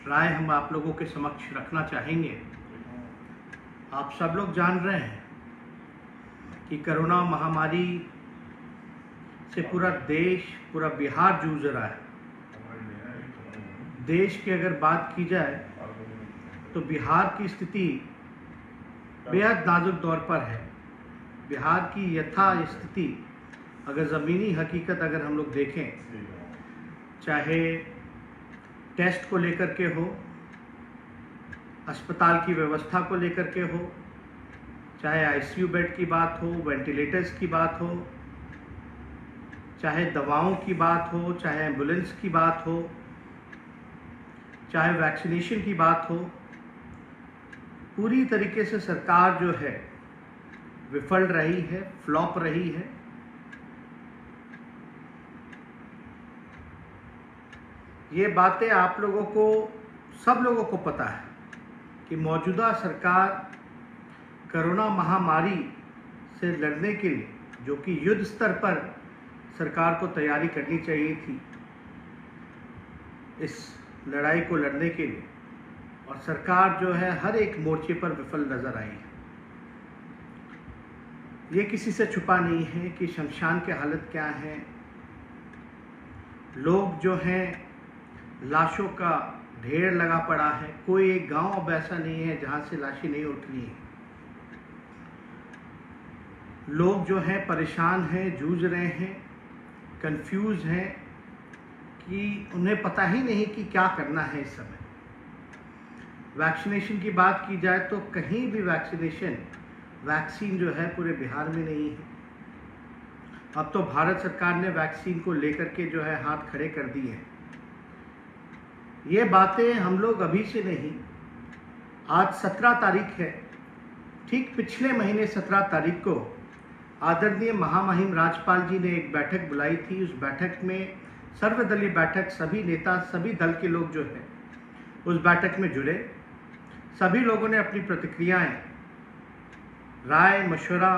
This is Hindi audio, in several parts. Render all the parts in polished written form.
राय हम आप लोगों के समक्ष रखना चाहेंगे। आप सब लोग जान रहे हैं कि कोरोना महामारी से पूरा देश, पूरा बिहार जूझ रहा है। देश की अगर बात की जाए तो बिहार की स्थिति बेहद नाजुक दौर पर है। बिहार की यथा स्थिति अगर ज़मीनी हकीकत अगर हम लोग देखें, चाहे टेस्ट को लेकर के हो, अस्पताल की व्यवस्था को लेकर के हो, चाहे आईसीयू बेड की बात हो, वेंटिलेटर्स की बात हो, चाहे दवाओं की बात हो, चाहे एम्बुलेंस की बात हो, चाहे वैक्सीनेशन की बात हो, पूरी तरीके से सरकार जो है विफल रही है, फ्लॉप रही है। ये बातें आप लोगों को, सब लोगों को पता है कि मौजूदा सरकार कोरोना महामारी से लड़ने के लिए, जो कि युद्ध स्तर पर सरकार को तैयारी करनी चाहिए थी इस लड़ाई को लड़ने के लिए, और सरकार जो है हर एक मोर्चे पर विफल नजर आई है। ये किसी से छुपा नहीं है कि शमशान की हालत क्या है। लोग जो हैं, लाशों का ढेर लगा पड़ा है। कोई एक गांव अब ऐसा नहीं है जहां से लाशें नहीं उठ रही हैं। लोग जो हैं परेशान हैं, जूझ रहे हैं, कंफ्यूज हैं कि उन्हें पता ही नहीं कि क्या करना है इस समय। वैक्सीनेशन की बात की जाए तो कहीं भी वैक्सीन जो है पूरे बिहार में नहीं है। अब तो भारत सरकार ने वैक्सीन को लेकर के जो है हाथ खड़े कर दिए हैं। ये बातें हम लोग अभी से नहीं, आज 17 तारीख है, ठीक पिछले महीने 17 तारीख को आदरणीय महामहिम राज्यपाल जी ने एक बैठक बुलाई थी। उस बैठक में सर्वदलीय बैठक, सभी नेता, सभी दल के लोग जो है उस बैठक में जुड़े। सभी लोगों ने अपनी प्रतिक्रियाएं, राय, मशवरा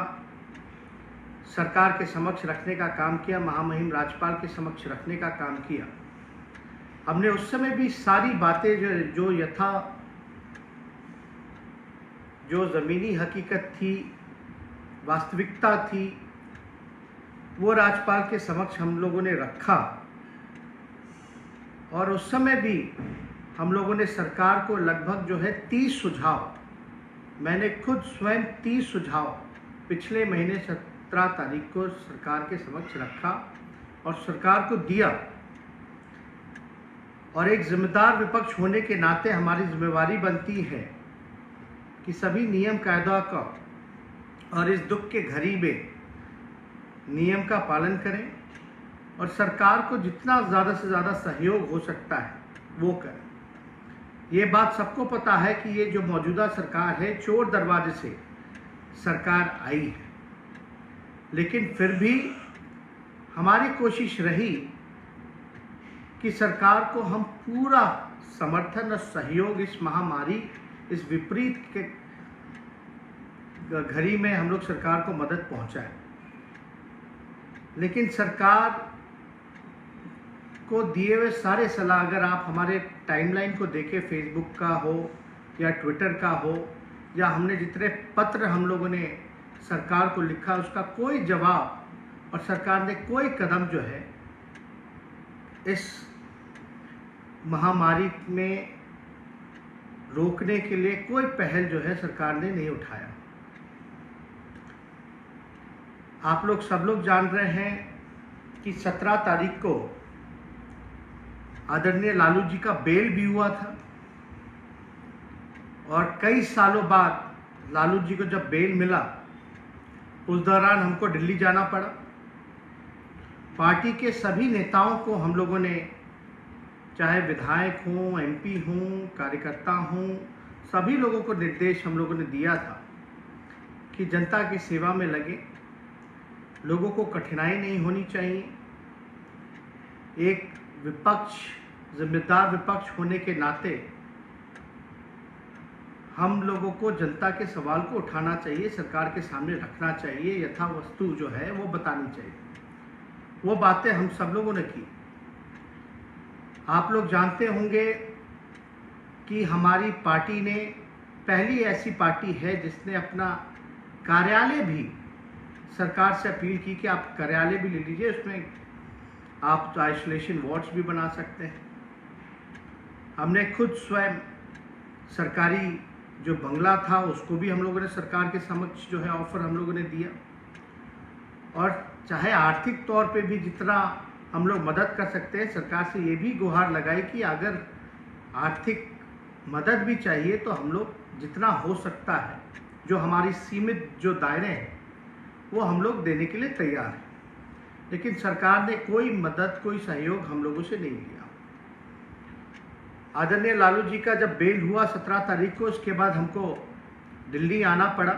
सरकार के समक्ष रखने का काम किया, महामहिम राज्यपाल के समक्ष रखने का काम किया। हमने उस समय भी सारी बातें जो ज़मीनी हकीकत थी, वास्तविकता थी, वो राज्यपाल के समक्ष हम लोगों ने रखा। और उस समय भी हम लोगों ने सरकार को लगभग जो है 30 सुझाव, मैंने खुद स्वयं 30 सुझाव पिछले महीने 17 तारीख को सरकार के समक्ष रखा और सरकार को दिया। और एक जिम्मेदार विपक्ष होने के नाते हमारी जिम्मेवारी बनती है कि सभी नियम कायदा का और इस दुख के घड़ी में नियम का पालन करें और सरकार को जितना ज़्यादा से ज़्यादा सहयोग हो सकता है वो करें। ये बात सबको पता है कि ये जो मौजूदा सरकार है, चोर दरवाजे से सरकार आई है, लेकिन फिर भी हमारी कोशिश रही कि सरकार को हम पूरा समर्थन और सहयोग इस महामारी, इस विपरीत के घड़ी में हम लोग सरकार को मदद पहुंचाएं। लेकिन सरकार को दिए हुए सारे सलाह, अगर आप हमारे टाइमलाइन को देखें, फेसबुक का हो या ट्विटर का हो, या हमने जितने पत्र हम लोगों ने सरकार को लिखा, उसका कोई जवाब और सरकार ने कोई कदम जो है इस महामारी में रोकने के लिए कोई पहल जो है सरकार ने नहीं उठाया। आप लोग सब लोग जान रहे हैं कि 17 तारीख को आदरणीय लालू जी का बेल भी हुआ था और कई सालों बाद लालू जी को जब बेल मिला, उस दौरान हमको दिल्ली जाना पड़ा। पार्टी के सभी नेताओं को हम लोगों ने, चाहे विधायक हों, एमपी हों, कार्यकर्ता हों, सभी लोगों को निर्देश हम लोगों ने दिया था कि जनता की सेवा में लगे, लोगों को कठिनाई नहीं होनी चाहिए। एक विपक्ष, जिम्मेदार विपक्ष होने के नाते हम लोगों को जनता के सवाल को उठाना चाहिए, सरकार के सामने रखना चाहिए, यथा वस्तु जो है वो बतानी चाहिए। वो बातें हम सब लोगों ने की। आप लोग जानते होंगे कि हमारी पार्टी ने पहली ऐसी पार्टी है जिसने अपना कार्यालय भी सरकार से अपील की कि आप कार्यालय भी ले लीजिए, उसमें आप आइसोलेशन वार्ड्स भी बना सकते हैं। हमने खुद स्वयं सरकारी जो बंगला था उसको भी हम लोगों ने सरकार के समक्ष जो है ऑफर हम लोगों ने दिया, और चाहे आर्थिक तौर पे भी जितना हम लोग मदद कर सकते हैं, सरकार से ये भी गुहार लगाई कि अगर आर्थिक मदद भी चाहिए तो हम लोग जितना हो सकता है, जो हमारी सीमित जो दायरे हैं वो हम लोग देने के लिए तैयार हैं। लेकिन सरकार ने कोई मदद, कोई सहयोग हम लोगों से नहीं लिया। आदरणीय लालू जी का जब बेल हुआ 17 तारीख को, उसके बाद हमको दिल्ली आना पड़ा।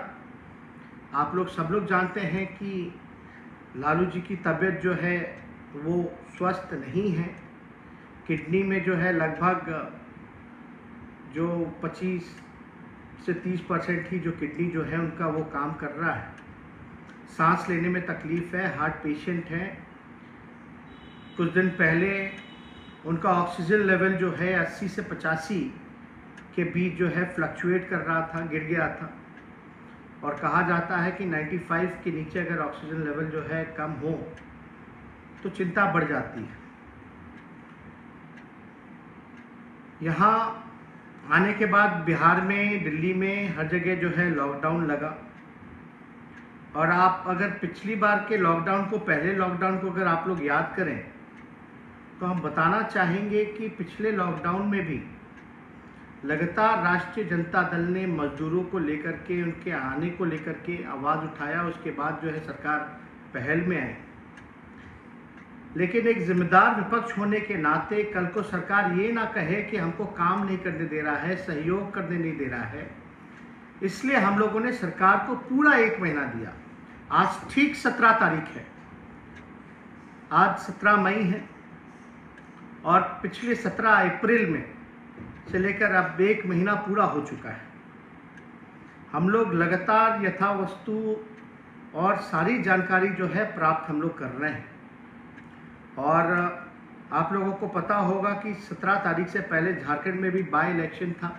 आप लोग सब लोग जानते हैं कि लालू जी की तबीयत जो है वो स्वस्थ नहीं है। किडनी में जो है लगभग जो 25 से 30% ही जो किडनी जो है उनका वो काम कर रहा है। सांस लेने में तकलीफ़ है, हार्ट पेशेंट है। कुछ दिन पहले उनका ऑक्सीजन लेवल जो है 80 से 85 के बीच जो है फ्लक्चुएट कर रहा था, गिर गया था, और कहा जाता है कि 95 के नीचे अगर ऑक्सीजन लेवल जो है कम हो तो चिंता बढ़ जाती है। यहाँ आने के बाद बिहार में, दिल्ली में हर जगह जो है लॉकडाउन लगा। और आप अगर पिछली बार के लॉकडाउन को, पहले लॉकडाउन को अगर आप लोग याद करें तो हम बताना चाहेंगे कि पिछले लॉकडाउन में भी लगातार राष्ट्रीय जनता दल ने मजदूरों को लेकर के, उनके आने को लेकर के आवाज़ उठाया। उसके बाद जो है सरकार पहल में आई। लेकिन एक जिम्मेदार विपक्ष होने के नाते कल को सरकार ये ना कहे कि हमको काम नहीं करने दे रहा है, सहयोग करने नहीं दे रहा है, इसलिए हम लोगों ने सरकार को पूरा 1 महीना दिया। आज ठीक 17 तारीख है, आज 17 मई है, और पिछले 17 अप्रैल में से लेकर अब 1 महीना पूरा हो चुका है। हम लोग लगातार यथावस्तु और सारी जानकारी जो है प्राप्त हम लोग कर रहे हैं। और आप लोगों को पता होगा कि 17 तारीख से पहले झारखंड में भी बाई इलेक्शन था,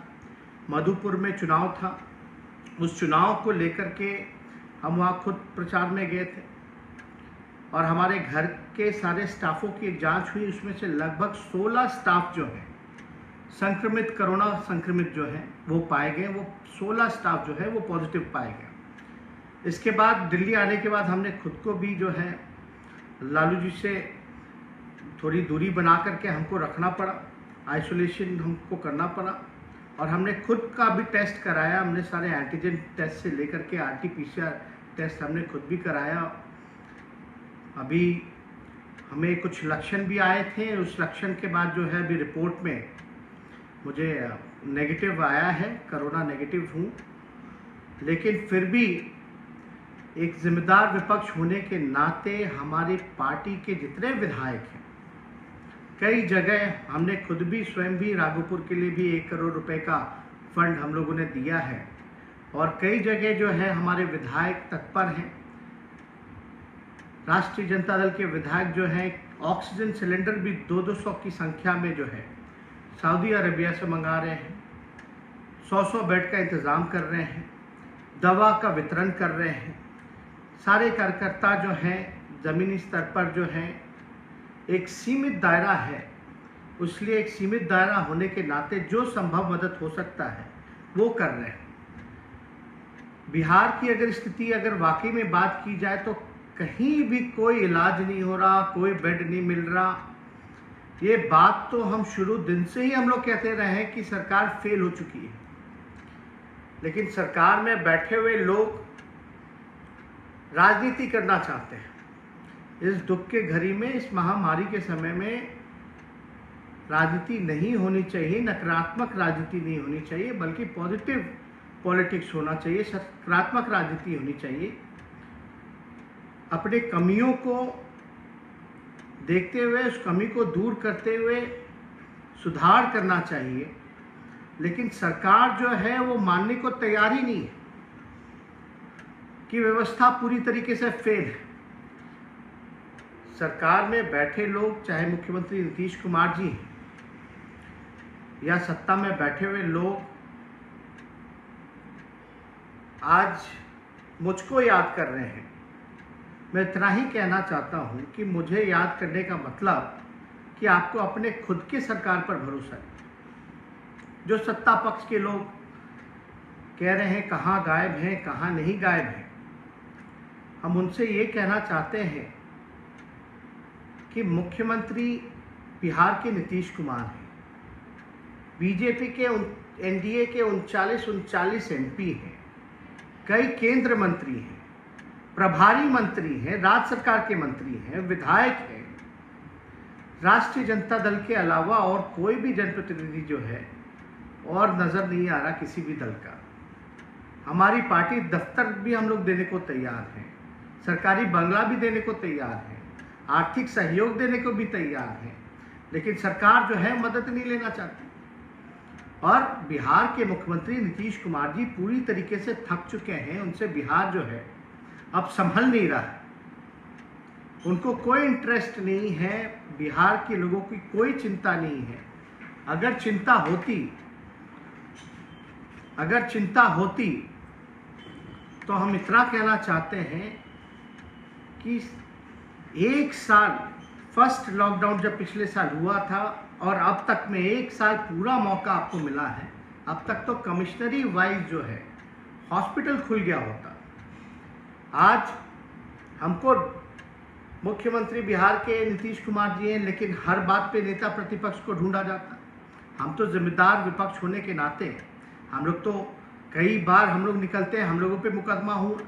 मधुपुर में चुनाव था। उस चुनाव को लेकर के हम वहाँ खुद प्रचार में गए थे, और हमारे घर के सारे स्टाफों की एक जांच हुई। उसमें से लगभग 16 स्टाफ जो हैं संक्रमित, कोरोना संक्रमित जो है वो पाए गए। वो 16 स्टाफ जो है वो पॉजिटिव पाए गए। इसके बाद दिल्ली आने के बाद हमने खुद को भी जो है लालू जी से थोड़ी दूरी बना करके हमको रखना पड़ा, आइसोलेशन हमको करना पड़ा, और हमने खुद का भी टेस्ट कराया। हमने सारे एंटीजन टेस्ट से लेकर के RT-PCR टेस्ट हमने खुद भी कराया। अभी हमें कुछ लक्षण भी आए थे, उस लक्षण के बाद जो है अभी रिपोर्ट में मुझे नेगेटिव आया है, कोरोना नेगेटिव हूँ। लेकिन फिर भी एक जिम्मेदार विपक्ष होने के नाते हमारी पार्टी के जितने विधायक हैं, कई जगह हमने खुद भी स्वयं भी राघोपुर के लिए भी 1 करोड़ रुपए का फंड हम लोगों ने दिया है, और कई जगह जो है हमारे विधायक तत्पर हैं। राष्ट्रीय जनता दल के विधायक जो हैं ऑक्सीजन सिलेंडर भी 200 की संख्या में जो है सऊदी अरेबिया से मंगा रहे हैं, 100 बेड का इंतज़ाम कर रहे हैं, दवा का वितरण कर रहे हैं। सारे कार्यकर्ता जो हैं ज़मीनी स्तर पर जो हैं, एक सीमित दायरा है, इसलिए एक सीमित दायरा होने के नाते जो संभव मदद हो सकता है वो कर रहे हैं। बिहार की अगर स्थिति अगर वाकई में बात की जाए तो कहीं भी कोई इलाज नहीं हो रहा, कोई बेड नहीं मिल रहा। ये बात तो हम शुरू दिन से ही हम लोग कहते रहे हैं कि सरकार फेल हो चुकी है। लेकिन सरकार में बैठे हुए लोग राजनीति करना चाहते हैं। इस दुख के घड़ी में, इस महामारी के समय में राजनीति नहीं होनी चाहिए, नकारात्मक राजनीति नहीं होनी चाहिए, बल्कि पॉजिटिव पॉलिटिक्स होना चाहिए, सकारात्मक राजनीति होनी चाहिए। अपने कमियों को देखते हुए, उस कमी को दूर करते हुए सुधार करना चाहिए। लेकिन सरकार जो है वो मानने को तैयार ही नहीं है कि व्यवस्था पूरी तरीके से फेल है। सरकार में बैठे लोग, चाहे मुख्यमंत्री नीतीश कुमार जी हैं, या सत्ता में बैठे हुए लोग आज मुझको याद कर रहे हैं। मैं इतना ही कहना चाहता हूं कि मुझे याद करने का मतलब कि आपको अपने खुद के सरकार पर भरोसा है। जो सत्ता पक्ष के लोग कह रहे हैं कहाँ गायब हैं, कहाँ नहीं गायब हैं, हम उनसे ये कहना चाहते हैं कि मुख्यमंत्री बिहार के नीतीश कुमार हैं, बीजेपी के एनडीए के 39 एमपी हैं, कई केंद्र मंत्री हैं, प्रभारी मंत्री हैं, राज्य सरकार के मंत्री हैं, विधायक हैं। राष्ट्रीय जनता दल के अलावा और कोई भी जनप्रतिनिधि जो है और नज़र नहीं आ रहा किसी भी दल का। हमारी पार्टी दफ्तर भी हम लोग देने को तैयार हैं, सरकारी बंगला भी देने को तैयार हैं, आर्थिक सहयोग देने को भी तैयार हैं, लेकिन सरकार जो है मदद नहीं लेना चाहती। और बिहार के मुख्यमंत्री नीतीश कुमार जी पूरी तरीके से थक चुके हैं। उनसे बिहार जो है अब संभल नहीं रहा है। उनको कोई इंटरेस्ट नहीं है, बिहार के लोगों की कोई चिंता नहीं है। अगर चिंता होती तो हम इतना कहना चाहते हैं कि एक साल फर्स्ट लॉकडाउन जब पिछले साल हुआ था और अब तक में एक साल पूरा मौका आपको मिला है। अब तक तो कमिश्नरी वाइज जो है हॉस्पिटल खुल गया होता। आज हमको मुख्यमंत्री बिहार के नीतीश कुमार जी हैं, लेकिन हर बात पे नेता प्रतिपक्ष को ढूंढा जाता। हम तो जिम्मेदार विपक्ष होने के नाते हम लोग तो कई बार हम लोग निकलते हैं, हम लोगों पे मुकदमा हुआ,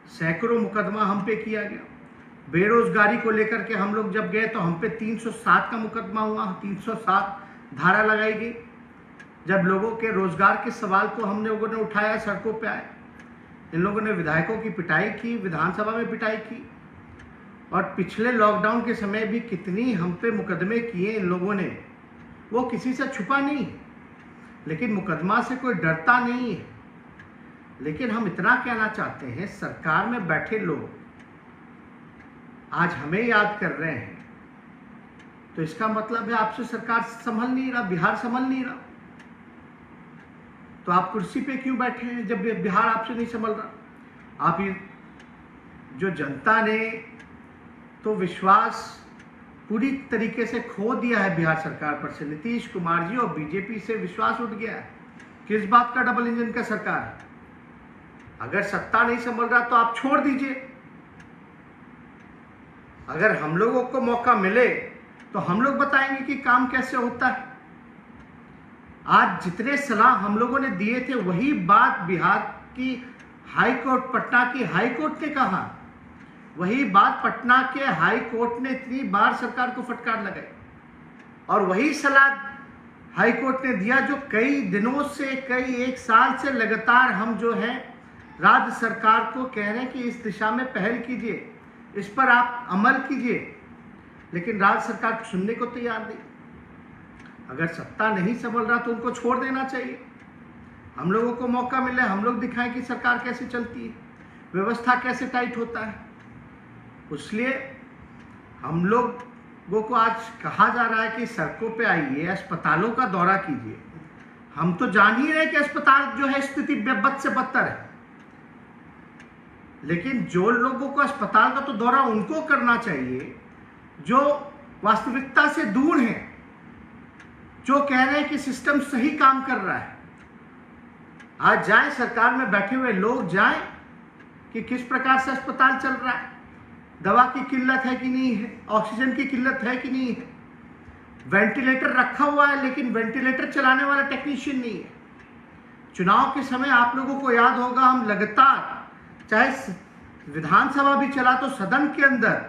सैकड़ों मुकदमा हम पे किया गया। बेरोजगारी को लेकर के हम लोग जब गए तो हम पे 307 का मुकदमा हुआ, 307 धारा लगाई गई। जब लोगों के रोजगार के सवाल को हम लोगों ने उठाया, सड़कों पे आए, इन लोगों ने विधायकों की पिटाई की, विधानसभा में पिटाई की। और पिछले लॉकडाउन के समय भी कितनी हम पे मुकदमे किए इन लोगों ने, वो किसी से छुपा नहीं है। लेकिन मुकदमा से कोई डरता नहीं है। लेकिन हम इतना कहना चाहते हैं, सरकार में बैठे लोग आज हमें याद कर रहे हैं, तो इसका मतलब है आपसे सरकार संभल नहीं रहा, बिहार संभल नहीं रहा। तो आप कुर्सी पे क्यों बैठे हैं जब बिहार आपसे नहीं संभल रहा? आप ये जो जनता ने तो विश्वास पूरी तरीके से खो दिया है बिहार सरकार पर से। नीतीश कुमार जी और बीजेपी से विश्वास उठ गया है। किस बात का डबल इंजन का सरकार है? अगर सत्ता नहीं संभल रहा तो आप छोड़ दीजिए। अगर हम लोगों को मौका मिले तो हम लोग बताएंगे कि काम कैसे होता है। आज जितने सलाह हम लोगों ने दिए थे वही बात बिहार की हाई कोर्ट, पटना की हाई कोर्ट ने कहा। वही बात पटना के हाई कोर्ट ने इतनी बार सरकार को फटकार लगाई और वही सलाह हाई कोर्ट ने दिया जो कई दिनों से, कई एक साल से लगातार हम जो है राज्य सरकार को कह रहे हैं कि इस दिशा में पहल कीजिए, इस पर आप अमल कीजिए। लेकिन राज्य सरकार सुनने को तैयार नहीं। अगर सत्ता नहीं संभल रहा तो उनको छोड़ देना चाहिए। हम लोगों को मौका मिले, हम लोग दिखाएं कि सरकार कैसे चलती है, व्यवस्था कैसे टाइट होता है। इसलिए हम लोगों को आज कहा जा रहा है कि सड़कों पे आइए, अस्पतालों का दौरा कीजिए। हम तो जान ही रहे कि अस्पताल जो है स्थिति बद से बदतर है, लेकिन जो लोगों को अस्पताल का तो दौरा उनको करना चाहिए जो वास्तविकता से दूर हैं, जो कह रहे हैं कि सिस्टम सही काम कर रहा है। आज जाएं, सरकार में बैठे हुए लोग जाएं कि किस प्रकार से अस्पताल चल रहा है, दवा की किल्लत है कि नहीं है, ऑक्सीजन की किल्लत है कि नहीं है, वेंटिलेटर रखा हुआ है लेकिन वेंटिलेटर चलाने वाला टेक्नीशियन नहीं है। चुनाव के समय आप लोगों को याद होगा, हम लगातार चाहे विधानसभा भी चला तो सदन के अंदर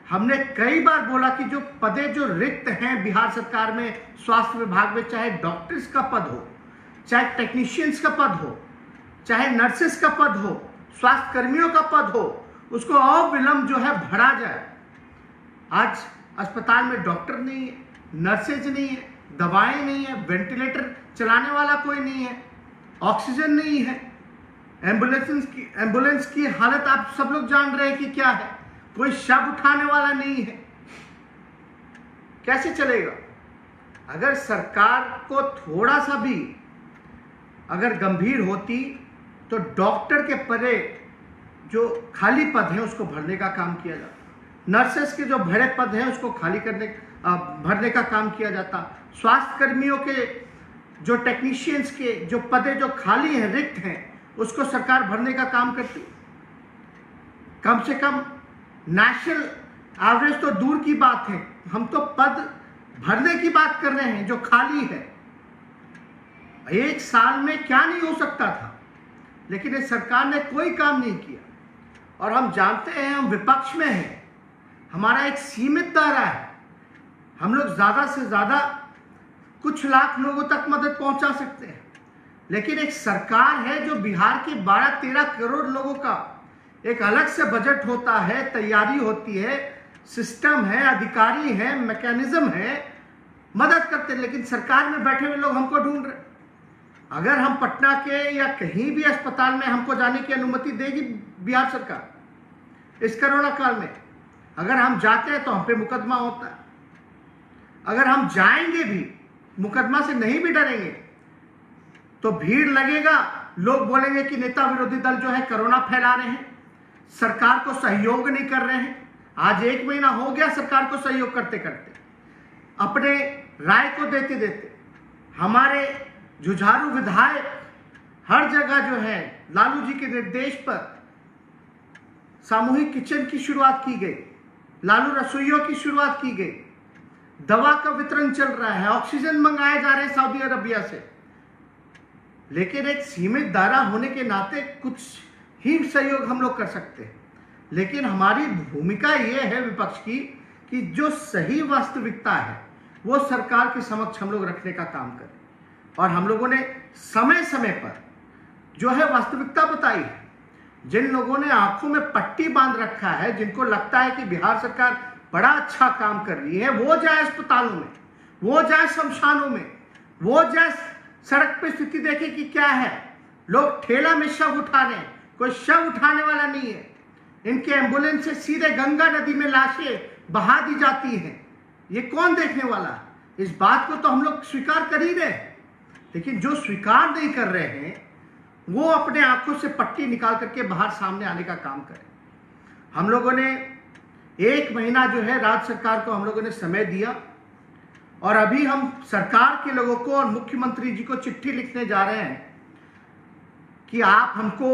हमने कई बार बोला कि जो पदे जो रिक्त हैं बिहार सरकार में, स्वास्थ्य विभाग में, चाहे डॉक्टर्स का पद हो, चाहे टेक्नीशियंस का पद हो, चाहे नर्सेस का पद हो, स्वास्थ्य कर्मियों का पद हो, उसको अविलंब जो है भरा जाए। आज अस्पताल में डॉक्टर नहीं है, नर्सेज नहीं है, दवाएं नहीं है, वेंटिलेटर चलाने वाला कोई नहीं है, ऑक्सीजन नहीं है, एम्बुलेंस की हालत आप सब लोग जान रहे हैं कि क्या है, कोई शव उठाने वाला नहीं है। कैसे चलेगा? अगर सरकार को थोड़ा सा भी अगर गंभीर होती तो डॉक्टर के परे जो खाली पद हैं उसको भरने का काम किया जाता, नर्सेस के जो भरे पद हैं उसको भरने का काम किया जाता, स्वास्थ्य कर्मियों के जो टेक्नीशियंस के जो पदे जो खाली हैं, रिक्त हैं, उसको सरकार भरने का काम करती। कम से कम नेशनल एवरेज तो दूर की बात है, हम तो पद भरने की बात कर रहे हैं जो खाली है। एक साल में क्या नहीं हो सकता था, लेकिन इस सरकार ने कोई काम नहीं किया। और हम जानते हैं हम विपक्ष में हैं, हमारा एक सीमित दायरा है, हम लोग ज़्यादा से ज़्यादा कुछ लाख लोगों तक मदद पहुंचा सकते हैं, लेकिन एक सरकार है जो बिहार के 12-13 करोड़ लोगों का एक अलग से बजट होता है, तैयारी होती है, सिस्टम है, अधिकारी है, मैकेनिज्म है, मदद करते हैं, लेकिन सरकार में बैठे हुए लोग हमको ढूंढ रहे। अगर हम पटना के या कहीं भी अस्पताल में हमको जाने की अनुमति देगी बिहार सरकार इस कोरोना काल में, अगर हम जाते हैं तो हम पे मुकदमा होता है। अगर हम जाएंगे भी, मुकदमा से नहीं भी डरेंगे, तो भीड़ लगेगा, लोग बोलेंगे कि नेता विरोधी दल जो है कोरोना फैला रहे हैं, सरकार को सहयोग नहीं कर रहे हैं। आज 1 महीना हो गया सरकार को सहयोग करते करते, अपने राय को देते देते। हमारे जुझारू विधायक हर जगह जो है लालू जी के निर्देश पर सामूहिक किचन की शुरुआत की गई, लालू रसोइयों की शुरुआत की गई, दवा का वितरण चल रहा है, ऑक्सीजन मंगाए जा रहे हैं सऊदी अरबिया से। लेकिन एक सीमित दायरा होने के नाते कुछ ही सहयोग हम लोग कर सकते हैं, लेकिन हमारी भूमिका यह है विपक्ष की कि जो सही वास्तविकता है वो सरकार के समक्ष हम लोग रखने का काम करें। और हम लोगों ने समय समय पर जो है वास्तविकता बताई है। जिन लोगों ने आंखों में पट्टी बांध रखा है, जिनको लगता है कि बिहार सरकार बड़ा अच्छा काम कर रही है, वो जाए अस्पतालों में, वो जाए शमशानों में, वो जाए सड़क पे स्थिति देखे कि क्या है। लोग ठेला में शव उठा रहे हैं, कोई शव उठाने वाला नहीं है। इनके एम्बुलेंस से सीधे गंगा नदी में लाशें बहा दी जाती हैं। ये कौन देखने वाला है? इस बात को तो हम लोग स्वीकार कर ही रहे हैं, लेकिन जो स्वीकार नहीं कर रहे हैं वो अपने आंखों से पट्टी निकाल करके बाहर सामने आने का काम करें। हम लोगों ने 1 महीना जो है राज्य सरकार को हम लोगों ने समय दिया, और अभी हम सरकार के लोगों को और मुख्यमंत्री जी को चिट्ठी लिखने जा रहे हैं कि आप हमको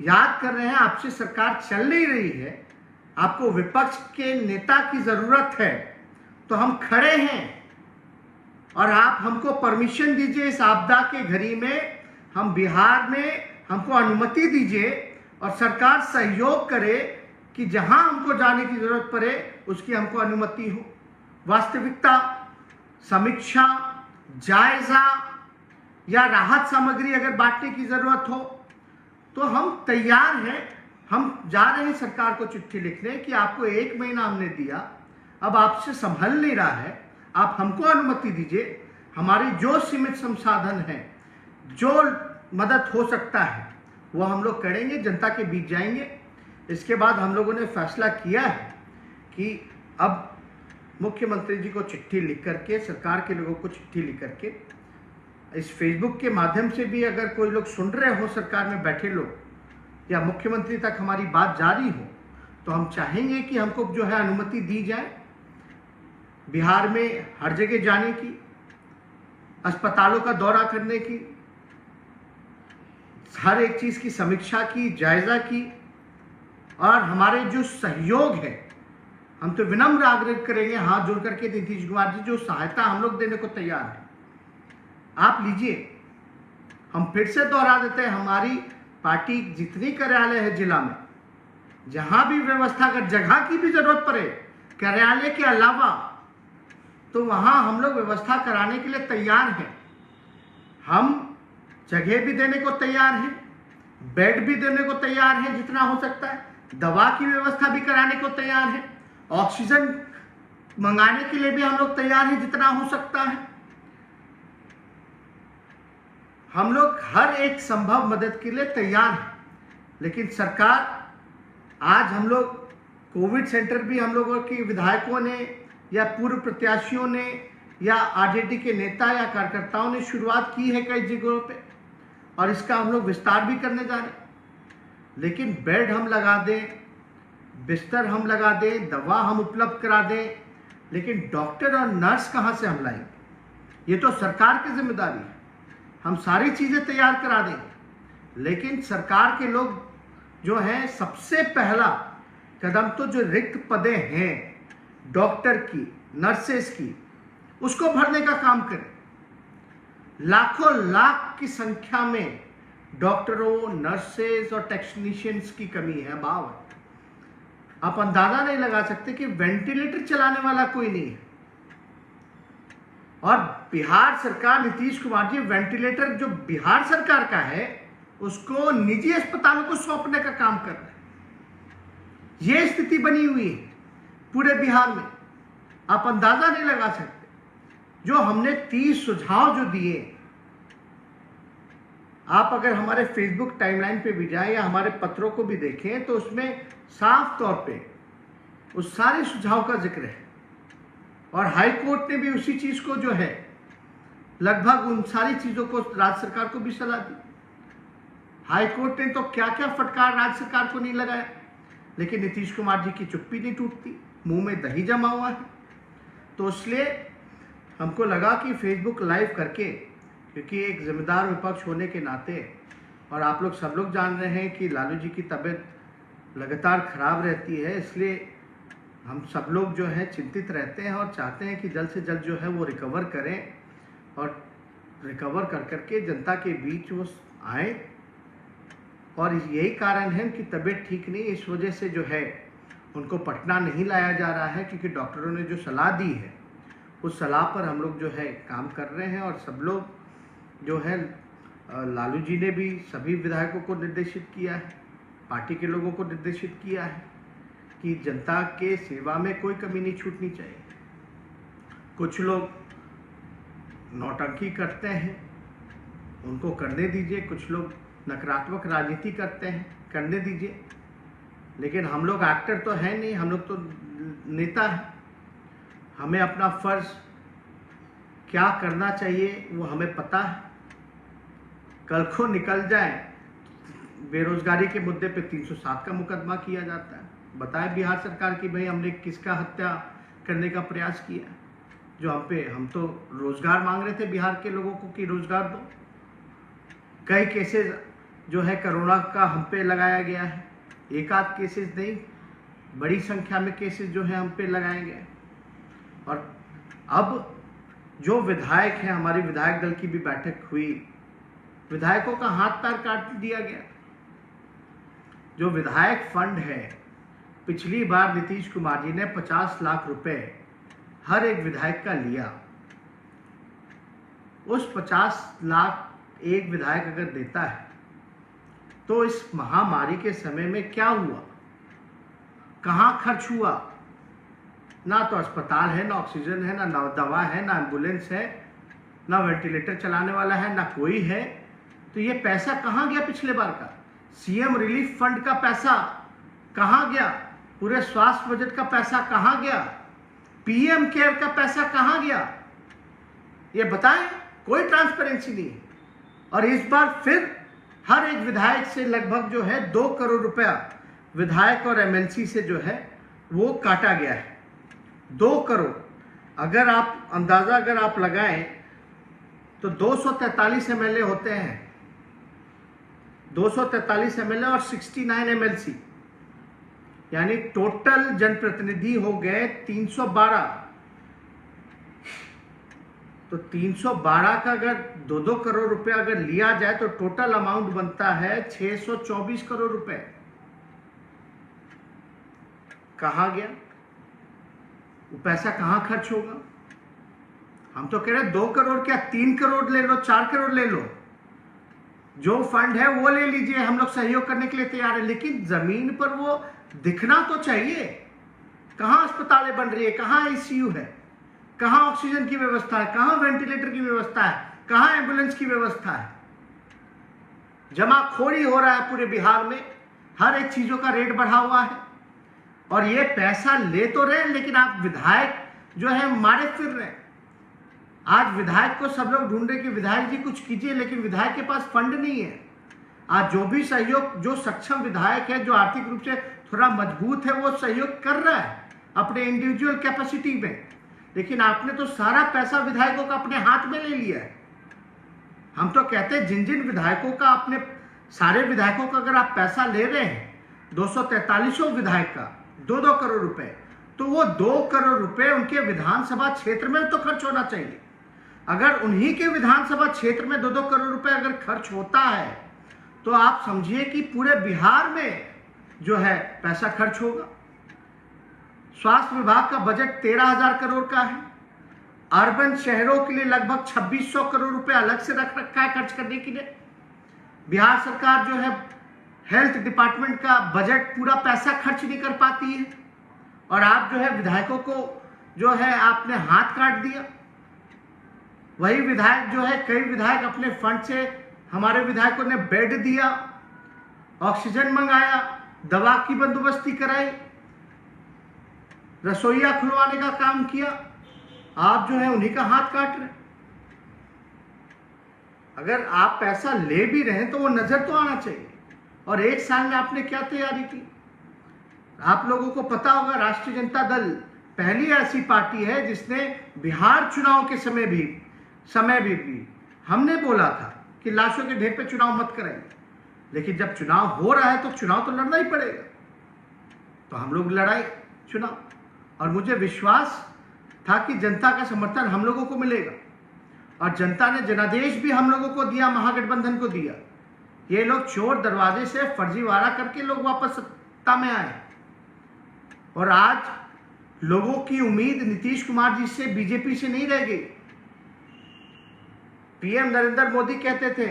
याद कर रहे हैं, आपसे सरकार चल नहीं रही है, आपको विपक्ष के नेता की जरूरत है, तो हम खड़े हैं और आप हमको परमिशन दीजिए इस आपदा के घड़ी में, हम बिहार में हमको अनुमति दीजिए और सरकार सहयोग करे कि जहां हमको जाने की जरूरत पड़े उसकी हमको अनुमति हो। वास्तविकता, समीक्षा, जायजा या राहत सामग्री अगर बांटने की जरूरत हो तो हम तैयार हैं। हम जा रहे हैं सरकार को चिट्ठी लिखने कि आपको 1 महीना हमने दिया, अब आपसे संभल नहीं रहा है, आप हमको अनुमति दीजिए। हमारी जो सीमित संसाधन है, जो मदद हो सकता है वो हम लोग करेंगे, जनता के बीच जाएंगे। इसके बाद हम लोगों ने फैसला किया है कि अब मुख्यमंत्री जी को चिट्ठी लिख करके, सरकार के लोगों को चिट्ठी लिख करके, इस फेसबुक के माध्यम से भी अगर कोई लोग सुन रहे हो, सरकार में बैठे लोग, या मुख्यमंत्री तक हमारी बात जारी हो, तो हम चाहेंगे कि हमको जो है अनुमति दी जाए बिहार में हर जगह जाने की, अस्पतालों का दौरा करने की, हर एक चीज की समीक्षा की, जायजा की। और हमारे जो सहयोग है, हम तो विनम्र आग्रह करेंगे हाथ जोड़ करके नीतीश कुमार जी, जो सहायता हम लोग देने को तैयार है आप लीजिए। हम फिर से दोहरा देते हैं, हमारी पार्टी जितनी कार्यालय है जिला में, जहां भी व्यवस्था, अगर जगह की भी जरूरत पड़े कार्यालय के अलावा, तो वहां हम लोग व्यवस्था कराने के लिए तैयार हैं। हम जगह भी देने को तैयार हैं, बेड भी देने को तैयार हैं जितना हो सकता है, दवा की व्यवस्था भी कराने को तैयार है, ऑक्सीजन मंगाने के लिए भी हम लोग तैयार हैं जितना हो सकता है। हम लोग हर एक संभव मदद के लिए तैयार हैं। लेकिन सरकार, आज हम लोग कोविड सेंटर भी हम लोगों के विधायकों ने या पूर्व प्रत्याशियों ने या आरजेडी के नेता या कार्यकर्ताओं ने शुरुआत की है कई जगहों पे, और इसका हम लोग विस्तार भी करने जा रहे हैं। लेकिन बेड हम लगा दें, बिस्तर हम लगा दें, दवा हम उपलब्ध करा दें, लेकिन डॉक्टर और नर्स कहाँ से हम लाएंगे? ये तो सरकार की जिम्मेदारी है। हम सारी चीज़ें तैयार करा देंगे, लेकिन सरकार के लोग जो हैं, सबसे पहला कदम तो जो रिक्त पदें हैं डॉक्टर की, नर्सेस की, उसको भरने का काम करें। लाखों लाख की संख्या में डॉक्टरों, नर्सेस और टेक्नीशियंस की कमी है, अभाव है। आप अंदाजा नहीं लगा सकते कि वेंटिलेटर चलाने वाला कोई नहीं है। और बिहार सरकार, नीतीश कुमार जी, वेंटिलेटर जो बिहार सरकार का है उसको निजी अस्पतालों को सौंपने का काम कर रहे हैं। यह स्थिति बनी हुई है पूरे बिहार में, आप अंदाजा नहीं लगा सकते। जो हमने 30 सुझाव जो दिए, आप अगर हमारे फेसबुक टाइमलाइन पे भी जाएं या हमारे पत्रों को भी देखें तो उसमें साफ तौर पे उस सारे सुझाव का जिक्र है। और हाई कोर्ट ने भी उसी चीज को जो है, लगभग उन सारी चीजों को राज्य सरकार को भी सलाह दी। हाई कोर्ट ने तो क्या क्या फटकार राज्य सरकार को नहीं लगाया, लेकिन नीतीश कुमार जी की चुप्पी नहीं टूटती, मुंह में दही जमा हुआ है। तो इसलिए हमको लगा कि फेसबुक लाइव करके, क्योंकि एक जिम्मेदार विपक्ष होने के नाते, और आप लोग सब लोग जान रहे हैं कि लालू जी की तबीयत लगातार खराब रहती है, इसलिए हम सब लोग जो है चिंतित रहते हैं और चाहते हैं कि जल्द से जल्द जो है वो रिकवर करें, और रिकवर कर करके जनता के बीच वो आए। और यही कारण है कि तबीयत ठीक नहीं, इस वजह से जो है उनको पटना नहीं लाया जा रहा है, क्योंकि डॉक्टरों ने जो सलाह दी है उस सलाह पर हम लोग जो है काम कर रहे हैं। और सब लोग जो है, लालू जी ने भी सभी विधायकों को निर्देशित किया है, पार्टी के लोगों को निर्देशित किया है कि जनता के सेवा में कोई कमी नहीं छूटनी चाहिए। कुछ लोग नौटंकी करते हैं, उनको करने दीजिए। कुछ लोग नकारात्मक राजनीति करते हैं, करने दीजिए। लेकिन हम लोग एक्टर तो हैं नहीं, हम लोग तो नेता हैं। हमें अपना फर्ज क्या करना चाहिए वो हमें पता है। कल को निकल जाए, बेरोजगारी के मुद्दे पे 307 का मुकदमा किया जाता है। बताए बिहार सरकार की भाई हमने किसका हत्या करने का प्रयास किया, जो हम तो रोजगार मांग रहे थे बिहार के लोगों को कि रोजगार दो। कई केसेस जो है कोरोना का हम पे लगाया गया है, एक आध केसेस नहीं, बड़ी संख्या में केसेस जो है हम पे लगाए गए। और अब जो विधायक हैं, हमारी विधायक दल की भी बैठक हुई, विधायकों का हाथ पैर काट दिया गया। जो विधायक फंड है, पिछली बार नीतीश कुमार जी ने 50 लाख रुपए हर एक विधायक का लिया। उस 50 लाख एक विधायक अगर देता है तो इस महामारी के समय में क्या हुआ, कहाँ खर्च हुआ? ना तो अस्पताल है, ना ऑक्सीजन है, ना दवा है, ना एम्बुलेंस है, ना वेंटिलेटर चलाने वाला है, ना कोई है। तो ये पैसा कहाँ गया पिछले बार का? सीएम रिलीफ फंड का पैसा कहाँ गया? पूरे स्वास्थ्य बजट का पैसा कहाँ गया? पीएम केयर का पैसा कहाँ गया? ये बताएं, कोई ट्रांसपेरेंसी नहीं है। और इस बार फिर हर एक विधायक से लगभग जो है 2 करोड़ रुपया विधायक और एमएलसी से जो है वो काटा गया है। 2 करोड़, अगर आप अंदाजा अगर आप लगाएं तो 243 एमएलए होते हैं, 243 एमएलए और 69 एमएलसी, यानी टोटल जनप्रतिनिधि हो गए 312। तो 312 का अगर 2-2 करोड़ रुपया अगर लिया जाए तो टोटल अमाउंट बनता है 624 करोड़ रुपए। कहां गया वो पैसा? कहां खर्च होगा? हम तो कह रहे हैं 2 करोड़ क्या 3 करोड़ ले लो, 4 करोड़ ले लो, जो फंड है वो ले लीजिए, हम लोग सहयोग करने के लिए तैयार है। लेकिन जमीन पर वो दिखना तो चाहिए। कहां अस्पतालें बन रही है, कहां आईसीयू है, कहां ऑक्सीजन की व्यवस्था है, कहां वेंटिलेटर की व्यवस्था है, कहां एम्बुलेंस की व्यवस्था है? जमाखोरी हो रहा है पूरे बिहार में, हर एक चीजों का रेट बढ़ा हुआ है। और ये पैसा ले तो रहे, लेकिन आप विधायक जो है मारे फिर रहे। आज विधायक को सब लोग ढूंढ रहे कि विधायक जी कुछ कीजिए, लेकिन विधायक के पास फंड नहीं है। आज जो भी सहयोग, जो सक्षम विधायक है, जो आर्थिक रूप से थोड़ा मजबूत है, वो सहयोग कर रहा है अपने इंडिविजुअल कैपेसिटी में, लेकिन आपने तो सारा पैसा विधायकों का अपने हाथ में ले लिया है। हम तो कहते हैं जिन जिन विधायकों का, अपने सारे विधायकों का अगर आप पैसा ले रहे हैं, 243 विधायक का 2-2 करोड़ रुपए, तो वो 2 करोड़ रुपए उनके विधानसभा क्षेत्र में तो खर्च होना चाहिए। अगर उन्हीं के विधानसभा क्षेत्र में 2-2 करोड़ रुपए अगर खर्च होता है, तो आप समझिए कि पूरे बिहार में जो है पैसा खर्च होगा। स्वास्थ्य विभाग का बजट 13,000 करोड़ का है। अर्बन शहरों के लिए लगभग 2600 करोड़ रुपए अलग से रख रखा है खर्च करने के लिए। बिहार सरकार जो है हेल्थ डिपार्टमेंट का बजट पूरा पैसा खर्च नहीं कर पाती है, और आप जो है विधायकों को जो है आपने हाथ काट दिया। वही विधायक जो है, कई विधायक अपने फंड से, हमारे विधायकों ने बेड दिया, ऑक्सीजन मंगाया, दवा की बंदोबस्ती कराई, रसोईया खुलवाने का काम किया। आप जो है उन्हीं का हाथ काट रहे। अगर आप पैसा ले भी रहे हैं तो वो नजर तो आना चाहिए। और एक साल में आपने क्या तैयारी की? आप लोगों को पता होगा, राष्ट्रीय जनता दल पहली ऐसी पार्टी है जिसने बिहार चुनाव के समय भी हमने बोला था कि लाशों के ढेर पे चुनाव मत कराइए, लेकिन जब चुनाव हो रहा है तो चुनाव तो लड़ना ही पड़ेगा। तो हम लोग लड़ाई चुनाव, और मुझे विश्वास था कि जनता का समर्थन हम लोगों को मिलेगा, और जनता ने जनादेश भी हम लोगों को दिया, महागठबंधन को दिया। ये लोग चोर दरवाजे से फर्जीवाड़ा करके लोग वापस सत्ता में आए, और आज लोगों की उम्मीद नीतीश कुमार जी से, बीजेपी से नहीं रह गई। पीएम नरेंद्र मोदी कहते थे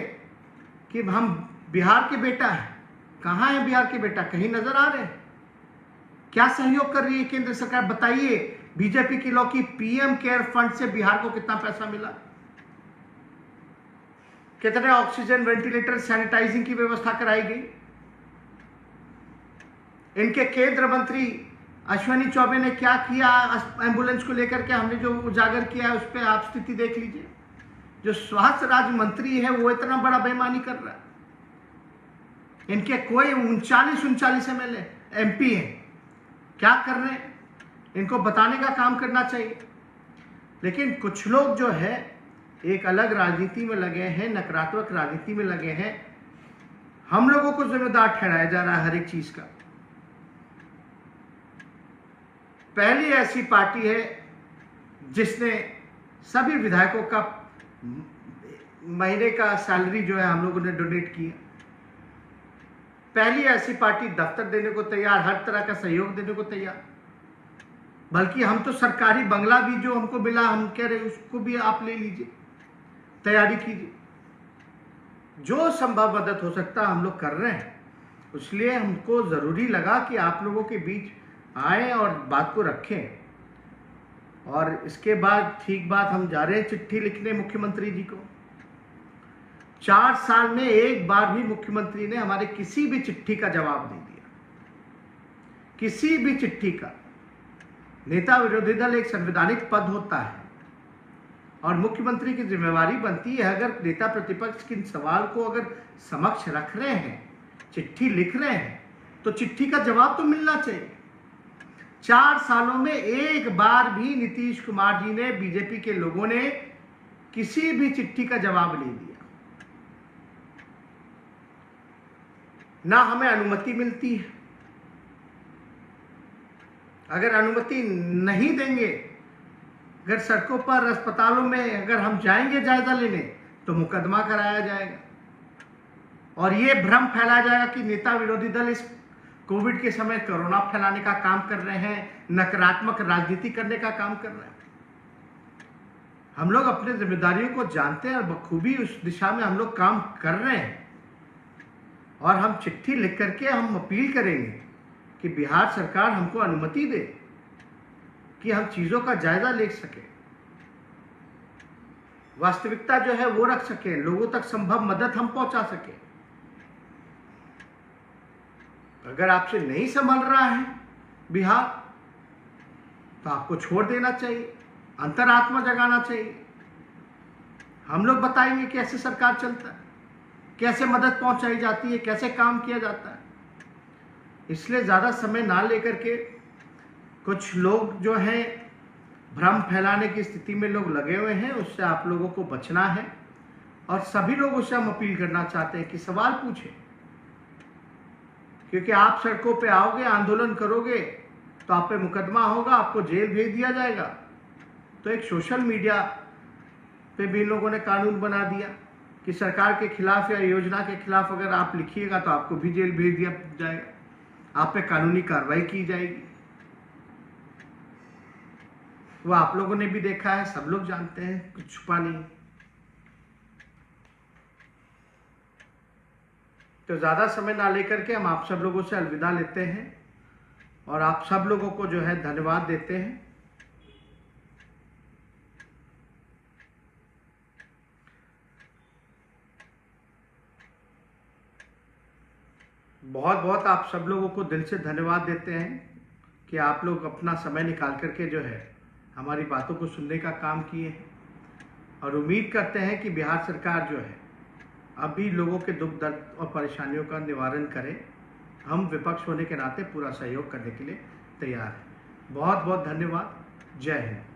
कि हम बिहार के बेटा हैं। कहाँ है बिहार के बेटा? कहीं नजर आ रहे हैं? क्या सहयोग कर रही है केंद्र सरकार? बताइए। बीजेपी के लोग की पीएम केयर फंड से बिहार को कितना पैसा मिला, कितने ऑक्सीजन, वेंटिलेटर, सैनिटाइजिंग की व्यवस्था कराई गई। इनके केंद्र मंत्री अश्विनी चौबे ने क्या किया एम्बुलेंस को लेकर के, हमने जो उजागर किया है उस पर आप स्थिति देख लीजिए। जो स्वास्थ्य राज्य मंत्री है वो इतना बड़ा बेईमानी कर रहा है। इनके कोई 39 एमएलए एमपी हैं, क्या कर रहे हैं? इनको बताने का काम करना चाहिए। लेकिन कुछ लोग जो है एक अलग राजनीति में लगे हैं, नकारात्मक राजनीति में लगे हैं। हम लोगों को जिम्मेदार ठहराया जा रहा है हर एक चीज का। पहली ऐसी पार्टी है जिसने सभी विधायकों का महीने का सैलरी जो है हम लोगों ने डोनेट किया। पहली ऐसी पार्टी दफ्तर देने को तैयार, हर तरह का सहयोग देने को तैयार। बल्कि हम तो सरकारी बंगला भी जो हमको मिला, हम कह रहे उसको भी आप ले लीजिए, तैयारी कीजिए। जो संभव मदद हो सकता हम लोग कर रहे हैं। इसलिए हमको जरूरी लगा कि आप लोगों के बीच आए और बात को रखें। और इसके बाद ठीक बात, हम जा रहे हैं चिट्ठी लिखने मुख्यमंत्री जी को। 4 साल में एक बार भी मुख्यमंत्री ने हमारे किसी भी चिट्ठी का जवाब नहीं दिया, किसी भी चिट्ठी का। नेता विरोधी दल एक संवैधानिक पद होता है और मुख्यमंत्री की जिम्मेवारी बनती है, अगर नेता प्रतिपक्ष के सवाल को अगर समक्ष रख रहे हैं, चिट्ठी लिख रहे हैं, तो चिट्ठी का जवाब तो मिलना चाहिए। 4 सालों में एक बार भी नीतीश कुमार जी ने, बीजेपी के लोगों ने किसी भी चिट्ठी का जवाब नहीं दिया। ना हमें अनुमति मिलती है। अगर अनुमति नहीं देंगे, अगर सड़कों पर, अस्पतालों में अगर हम जाएंगे जायजा लेने, तो मुकदमा कराया जाएगा और ये भ्रम फैलाया जाएगा कि नेता विरोधी दल इस कोविड के समय कोरोना फैलाने का काम कर रहे हैं, नकारात्मक राजनीति करने का काम कर रहे हैं। हम लोग अपने जिम्मेदारियों को जानते हैं और बखूबी उस दिशा में हम लोग काम कर रहे हैं। और हम चिट्ठी लिख करके हम अपील करेंगे कि बिहार सरकार हमको अनुमति दे कि हम चीजों का जायजा ले सके, वास्तविकता जो है वो रख सके, लोगों तक संभव मदद हम पहुंचा सके। अगर आपसे नहीं संभल रहा है बिहार, तो आपको छोड़ देना चाहिए, अंतरात्मा जगाना चाहिए हम लोग बताएंगे कैसे सरकार चलता है, कैसे मदद पहुंचाई जाती है, कैसे काम किया जाता है। इसलिए ज़्यादा समय ना लेकर के कुछ लोग जो हैं भ्रम फैलाने की स्थिति में लोग लगे हुए हैं, उससे आप लोगों को बचना है। और सभी लोगों से हम अपील करना चाहते हैं कि सवाल पूछें, क्योंकि आप सड़कों पे आओगे, आंदोलन करोगे तो आप पे मुकदमा होगा, आपको जेल भेज दिया जाएगा। तो एक सोशल मीडिया पे भी इन लोगों ने कानून बना दिया कि सरकार के खिलाफ या योजना के खिलाफ अगर आप लिखिएगा तो आपको भी जेल भेज दिया जाएगा, आप पे कानूनी कार्रवाई की जाएगी। वो आप लोगों ने भी देखा है, सब लोग जानते हैं, कुछ छुपा नहीं। तो ज़्यादा समय ना लेकर के हम आप सब लोगों से अलविदा लेते हैं और आप सब लोगों को जो है धन्यवाद देते हैं। बहुत बहुत आप सब लोगों को दिल से धन्यवाद देते हैं कि आप लोग अपना समय निकाल करके जो है हमारी बातों को सुनने का काम किए हैं। और उम्मीद करते हैं कि बिहार सरकार जो है अभी लोगों के दुख दर्द और परेशानियों का निवारण करे। हम विपक्ष होने के नाते पूरा सहयोग करने के लिए तैयार हैं। बहुत बहुत धन्यवाद। जय हिंद।